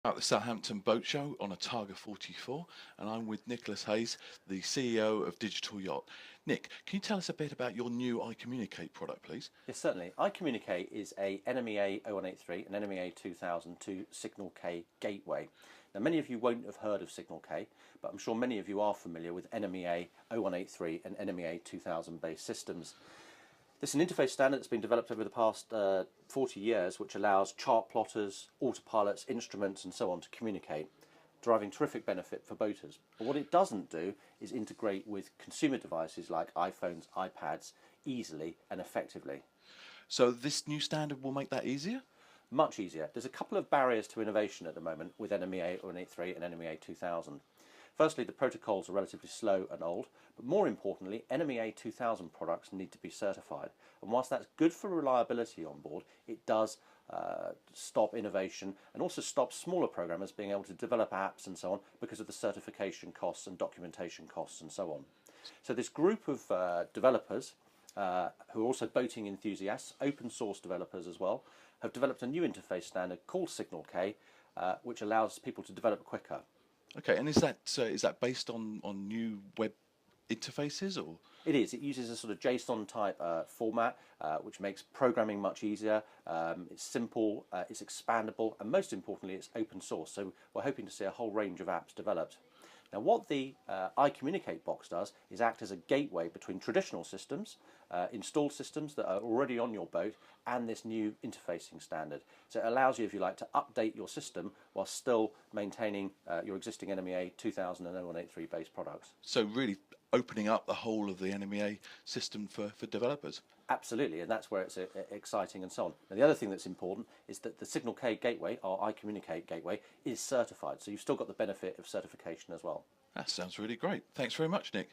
At the Southampton Boat Show on a Targa 44, and I'm with Nicholas Hayes, the CEO of Digital Yacht. Nick, can you tell us a bit about your new iCommunicate product, please? Yes, certainly. iCommunicate is a NMEA 0183 and NMEA 2002 Signal K gateway. Now, many of you won't have heard of Signal K, but I'm sure many of you are familiar with NMEA 0183 and NMEA 2000 based systems. This is an interface standard that's been developed over the past 40 years, which allows chart plotters, autopilots, instruments, and so on to communicate, driving terrific benefit for boaters. But what it doesn't do is integrate with consumer devices like iPhones, iPads easily and effectively. So this new standard will make that easier? Much easier. There's a couple of barriers to innovation at the moment with NMEA 183 and NMEA 2000. Firstly, the protocols are relatively slow and old, but more importantly, NMEA 2000 products need to be certified. And whilst that's good for reliability on board, it does stop innovation and also stop smaller programmers being able to develop apps and so on because of the certification costs and documentation costs and so on. So this group of developers who are also boating enthusiasts, open source developers as well, have developed a new interface standard called Signal K, which allows people to develop quicker. Okay, and is that based on new web interfaces or? It is. It uses a sort of JSON type format, which makes programming much easier. It's simple, it's expandable, and most importantly, it's open source. So we're hoping to see a whole range of apps developed. Now, what the iCommunicate box does is act as a gateway between traditional systems, installed systems that are already on your boat, and this new interfacing standard. So it allows you, if you like, to update your system while still maintaining your existing NMEA 2000 and 0183 based products. So really opening up the whole of the NMEA system for developers. Absolutely, and that's where it's exciting and so on. Now, the other thing that's important is that the Signal K gateway, our iCommunicate gateway, is certified. So you've still got the benefit of certification as well. That sounds really great. Thanks very much, Nick.